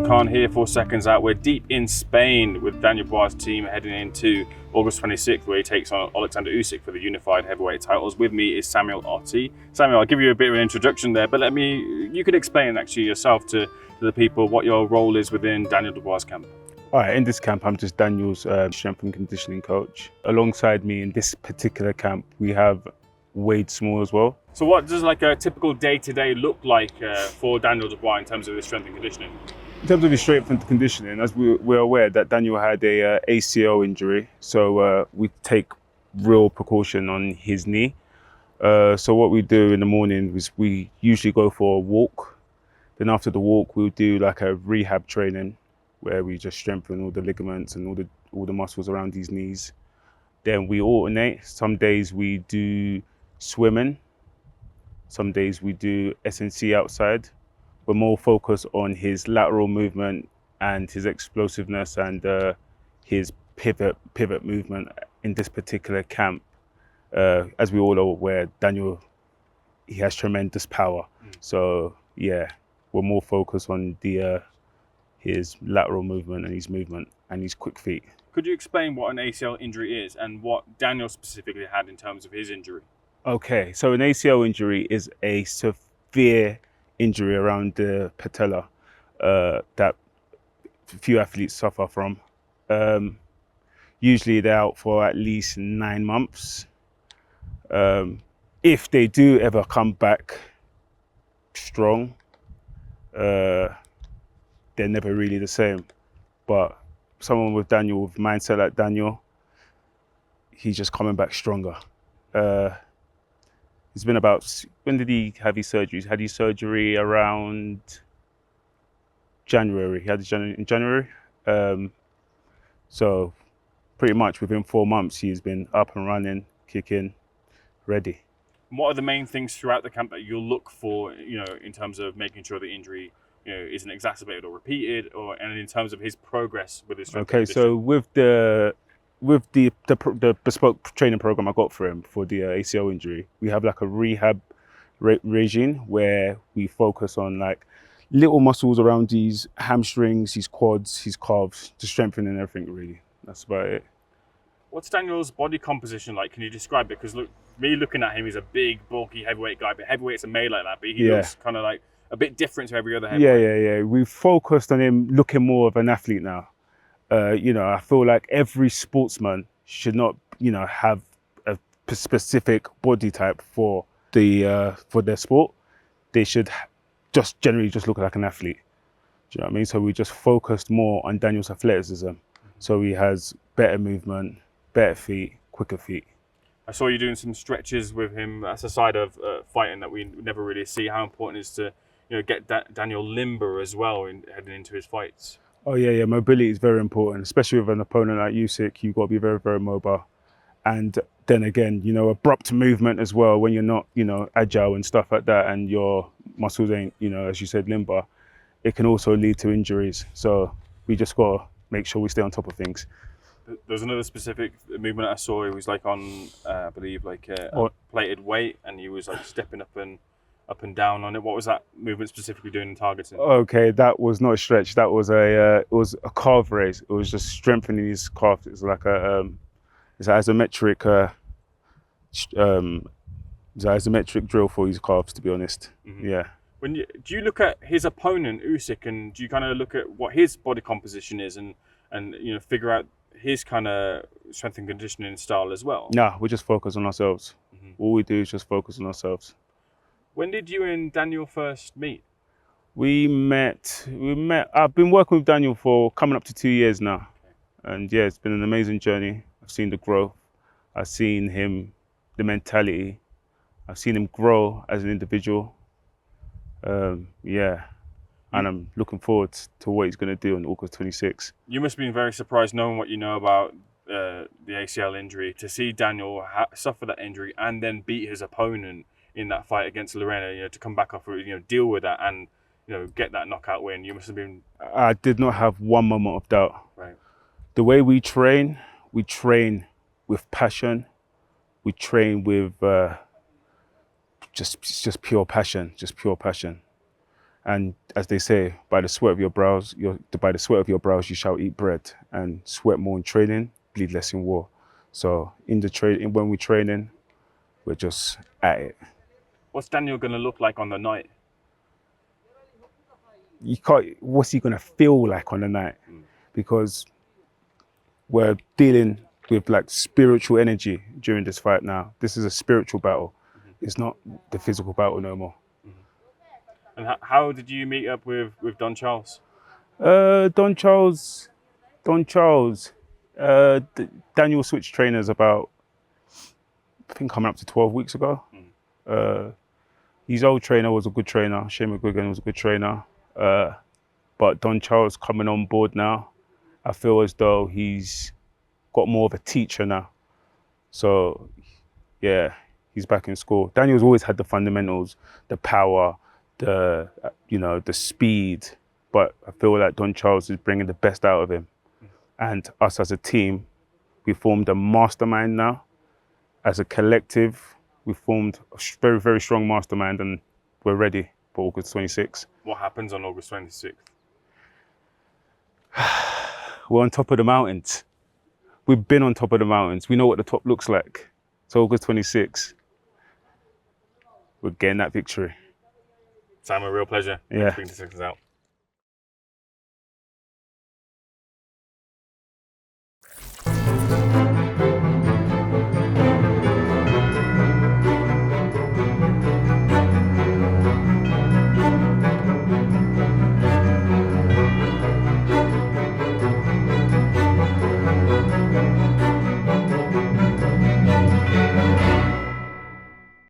Khan here for Seconds Out. We're deep in Spain with Daniel Dubois' team heading into August 26th, where he takes on Oleksandr Usyk for the unified heavyweight titles. With me is Samuel Otti. Samuel, I'll give you a bit of an introduction there, but you could explain actually yourself to the people what your role is within Daniel Dubois' camp. All right, in this camp, I'm just Daniel's strength and conditioning coach. Alongside me in this particular camp, we have Wade Small as well. So what does like a typical day-to-day look like for Daniel Dubois in terms of his strength and conditioning? In terms of his strength and conditioning, as we're aware that Daniel had a ACL injury, so we take real precaution on his knee. So what we do in the morning is we usually go for a walk. Then after the walk, we'll do like a rehab training where we just strengthen all the ligaments and all the muscles around his knees. Then we alternate. Some days we do swimming. Some days we do S&C outside. We're more focused on his lateral movement and his explosiveness and his pivot movement in this particular camp. As we all are aware, Daniel, he has tremendous power. So yeah, we're more focused on his lateral movement and his quick feet. Could you explain what an ACL injury is and what Daniel specifically had in terms of his injury? Okay, so an ACL injury is a severe injury around the patella that few athletes suffer from. Usually they're out for at least 9 months. If they do ever come back strong, they're never really the same. But someone with mindset like Daniel, he's just coming back stronger. It's been about, when did he have his surgery? He had his surgery around January. He had it in January. So pretty much within 4 months, he's been up and running, kicking, ready. What are the main things throughout the camp that you'll look for, in terms of making sure the injury, isn't exacerbated or repeated, and in terms of his progress with his strength? Okay, so with the bespoke training program I got for him for the ACL injury, we have like a rehab regime where we focus on like little muscles around his hamstrings, his quads, his calves, to strengthen and everything really. That's about it. What's Daniel's body composition like? Can you describe it? Because looking at him, he's a big, bulky heavyweight guy, but heavyweights are made like that, but he looks kind of like a bit different to every other heavyweight. Yeah. We've focused on him looking more of an athlete now. I feel like every sportsman should not, have a specific body type for their sport. They should just generally just look like an athlete. Do you know what I mean? So we just focused more on Daniel's athleticism. So he has better movement, better feet, quicker feet. I saw you doing some stretches with him. That's a side of fighting that we never really see. How important it is to, get Daniel limber as well heading into his fights. Oh yeah, mobility is very important, especially with an opponent like Usyk. You've got to be very, very mobile. And then again, abrupt movement as well when you're not, agile and stuff like that, and your muscles ain't, as you said, limber. It can also lead to injuries. So we just got to make sure we stay on top of things. There's another specific movement I saw. He was like on, I believe, like a plated weight, and he was like stepping up and down on it. What was that movement specifically doing in targeting? Okay, that was not a stretch. That was it was a calf raise. It was just strengthening his calf. It's like it's an isometric drill for his calves, to be honest. Mm-hmm. Yeah. Do you look at his opponent Usyk, and do you kind of look at what his body composition is, and figure out his kind of strength and conditioning style as well? No, we just focus on ourselves. Mm-hmm. All we do is just focus on ourselves. When did you and Daniel first meet? We met. I've been working with Daniel for coming up to 2 years now. Okay. And yeah, it's been an amazing journey. I've seen the growth. I've seen him, the mentality. I've seen him grow as an individual. And I'm looking forward to what he's going to do on August 26th. You must have been very surprised, knowing what you know about the ACL injury, to see Daniel suffer that injury and then beat his opponent in that fight against Lorena, to come back off, deal with that and, get that knockout win. You must have been... I did not have one moment of doubt. Right. The way we train with passion. We train with just pure passion, And as they say, by the sweat of your brows, you shall eat bread. And sweat more in training, bleed less in war. So when we're training, we're just at it. What's Daniel going to look like on the night? What's he gonna feel like on the night? Because we're dealing with like spiritual energy during this fight now. This is a spiritual battle. It's not the physical battle no more. And how did you meet up with Don Charles? Don Charles, Daniel switched trainers about, I think, coming up to 12 weeks ago. His old trainer was a good trainer. Shane McGuigan was a good trainer. But Don Charles coming on board now, I feel as though he's got more of a teacher now. So, yeah, he's back in school. Daniel's always had the fundamentals, the power, the speed. But I feel like Don Charles is bringing the best out of him. And us as a team, we formed a mastermind now. As a collective, we formed a very, very strong mastermind, and we're ready for August 26th. What happens on August 26th? We're on top of the mountains. We've been on top of the mountains. We know what the top looks like. So August 26th, we're getting that victory. Sam, a real pleasure. Yeah. Thanks for being to SecondsOut.